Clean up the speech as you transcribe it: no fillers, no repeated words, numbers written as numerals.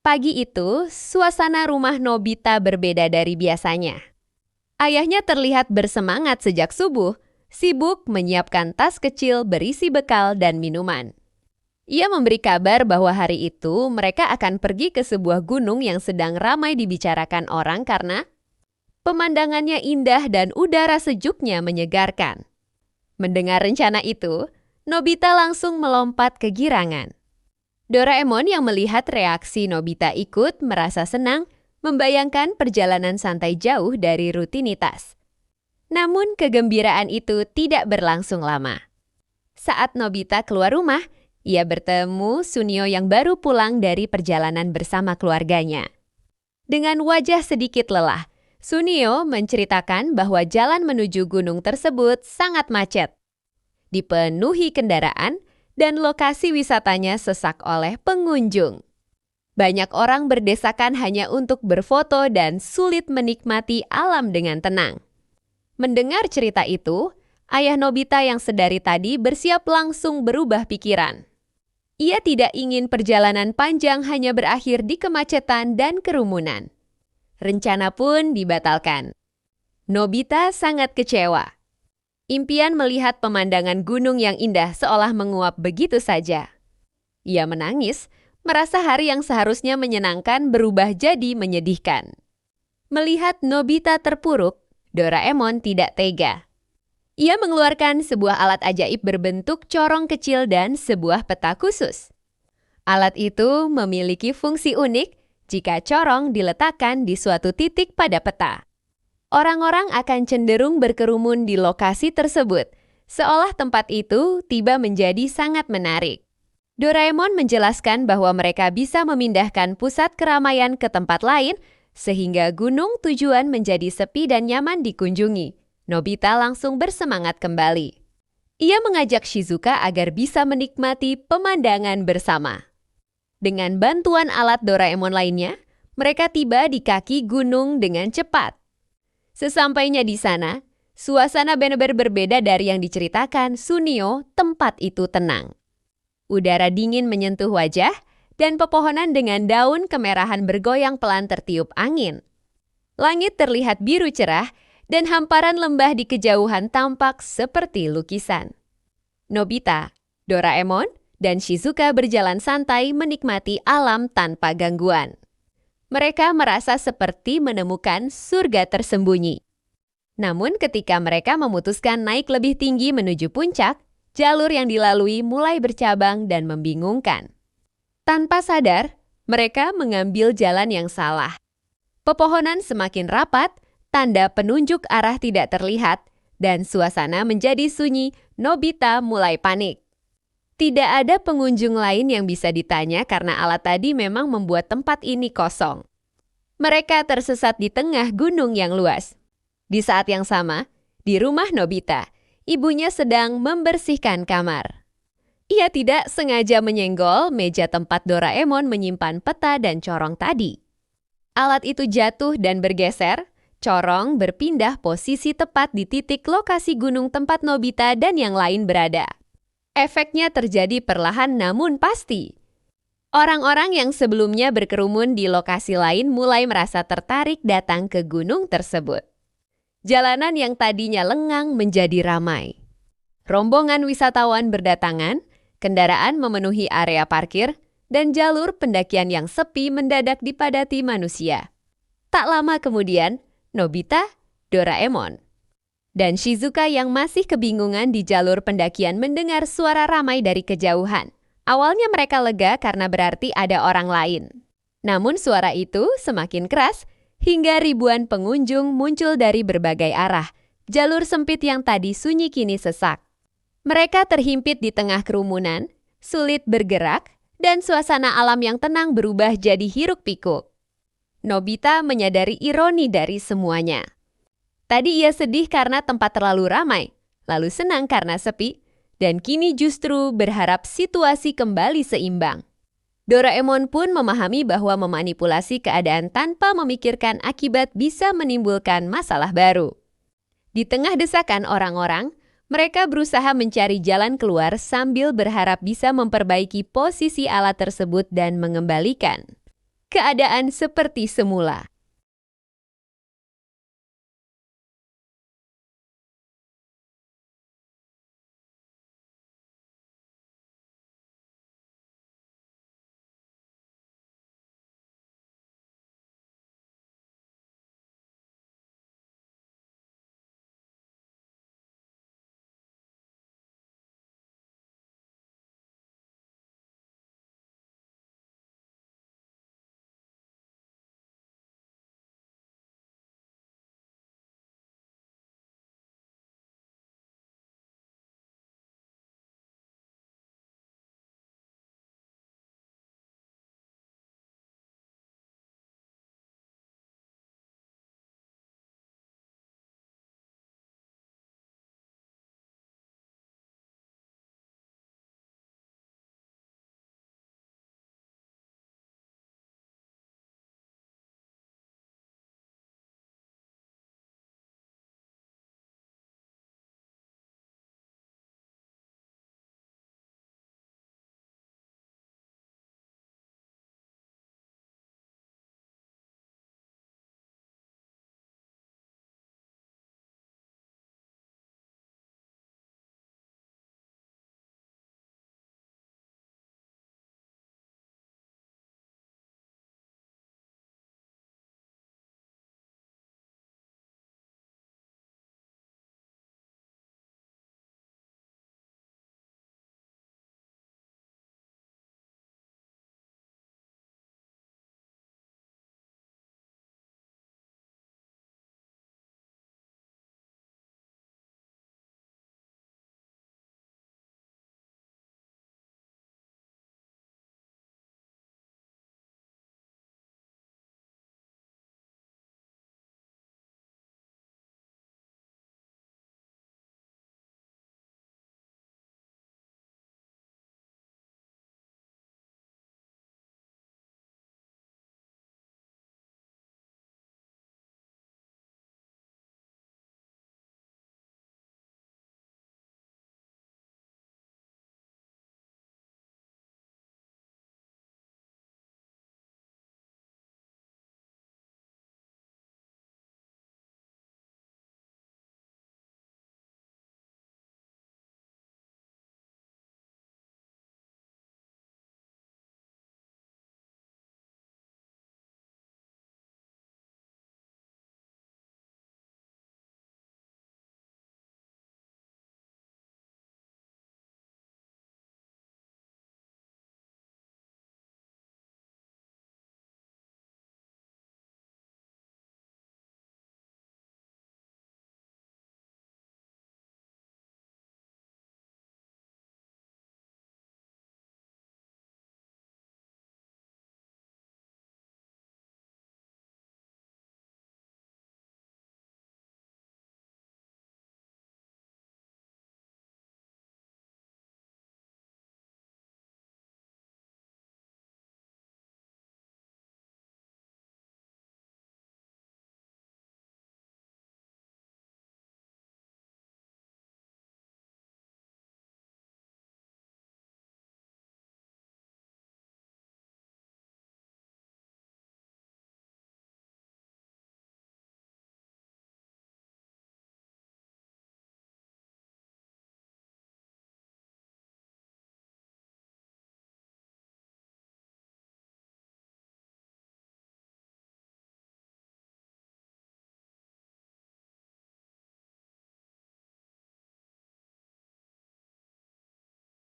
Pagi itu, suasana rumah Nobita berbeda dari biasanya. Ayahnya terlihat bersemangat sejak subuh, sibuk menyiapkan tas kecil berisi bekal dan minuman. Ia memberi kabar bahwa hari itu mereka akan pergi ke sebuah gunung yang sedang ramai dibicarakan orang karena pemandangannya indah dan udara sejuknya menyegarkan. Mendengar rencana itu, Nobita langsung melompat kegirangan. Doraemon yang melihat reaksi Nobita ikut merasa senang, membayangkan perjalanan santai jauh dari rutinitas. Namun kegembiraan itu tidak berlangsung lama. Saat Nobita keluar rumah, ia bertemu Sunio yang baru pulang dari perjalanan bersama keluarganya. Dengan wajah sedikit lelah, Sunio menceritakan bahwa jalan menuju gunung tersebut sangat macet, dipenuhi kendaraan, dan lokasi wisatanya sesak oleh pengunjung. Banyak orang berdesakan hanya untuk berfoto dan sulit menikmati alam dengan tenang. Mendengar cerita itu, ayah Nobita yang sedari tadi bersiap langsung berubah pikiran. Ia tidak ingin perjalanan panjang hanya berakhir di kemacetan dan kerumunan. Rencana pun dibatalkan. Nobita sangat kecewa. Impian melihat pemandangan gunung yang indah seolah menguap begitu saja. Ia menangis, merasa hari yang seharusnya menyenangkan berubah jadi menyedihkan. Melihat Nobita terpuruk, Doraemon tidak tega. Ia mengeluarkan sebuah alat ajaib berbentuk corong kecil dan sebuah peta khusus. Alat itu memiliki fungsi unik jika corong diletakkan di suatu titik pada peta. Orang-orang akan cenderung berkerumun di lokasi tersebut, seolah tempat itu tiba menjadi sangat menarik. Doraemon menjelaskan bahwa mereka bisa memindahkan pusat keramaian ke tempat lain, sehingga gunung tujuan menjadi sepi dan nyaman dikunjungi. Nobita langsung bersemangat kembali. Ia mengajak Shizuka agar bisa menikmati pemandangan bersama. Dengan bantuan alat Doraemon lainnya, mereka tiba di kaki gunung dengan cepat. Sesampainya di sana, suasana benar-benar berbeda dari yang diceritakan Sunio. Tempat itu tenang. Udara dingin menyentuh wajah, dan pepohonan dengan daun kemerahan bergoyang pelan tertiup angin. Langit terlihat biru cerah, dan hamparan lembah di kejauhan tampak seperti lukisan. Nobita, Doraemon, dan Shizuka berjalan santai menikmati alam tanpa gangguan. Mereka merasa seperti menemukan surga tersembunyi. Namun ketika mereka memutuskan naik lebih tinggi menuju puncak, jalur yang dilalui mulai bercabang dan membingungkan. Tanpa sadar, mereka mengambil jalan yang salah. Pepohonan semakin rapat, tanda penunjuk arah tidak terlihat, dan suasana menjadi sunyi. Nobita mulai panik. Tidak ada pengunjung lain yang bisa ditanya karena alat tadi memang membuat tempat ini kosong. Mereka tersesat di tengah gunung yang luas. Di saat yang sama, di rumah Nobita, ibunya sedang membersihkan kamar. Ia tidak sengaja menyenggol meja tempat Doraemon menyimpan peta dan corong tadi. Alat itu jatuh dan bergeser, corong berpindah posisi tepat di titik lokasi gunung tempat Nobita dan yang lain berada. Efeknya terjadi perlahan namun pasti. Orang-orang yang sebelumnya berkerumun di lokasi lain mulai merasa tertarik datang ke gunung tersebut. Jalanan yang tadinya lengang menjadi ramai. Rombongan wisatawan berdatangan, kendaraan memenuhi area parkir, dan jalur pendakian yang sepi mendadak dipadati manusia. Tak lama kemudian, Nobita, Doraemon, dan Shizuka yang masih kebingungan di jalur pendakian mendengar suara ramai dari kejauhan. Awalnya mereka lega karena berarti ada orang lain. Namun suara itu semakin keras hingga ribuan pengunjung muncul dari berbagai arah. Jalur sempit yang tadi sunyi kini sesak. Mereka terhimpit di tengah kerumunan, sulit bergerak, dan suasana alam yang tenang berubah jadi hiruk-pikuk. Nobita menyadari ironi dari semuanya. Tadi ia sedih karena tempat terlalu ramai, lalu senang karena sepi, dan kini justru berharap situasi kembali seimbang. Doraemon pun memahami bahwa memanipulasi keadaan tanpa memikirkan akibat bisa menimbulkan masalah baru. Di tengah desakan orang-orang, mereka berusaha mencari jalan keluar sambil berharap bisa memperbaiki posisi alat tersebut dan mengembalikan. keadaan seperti semula.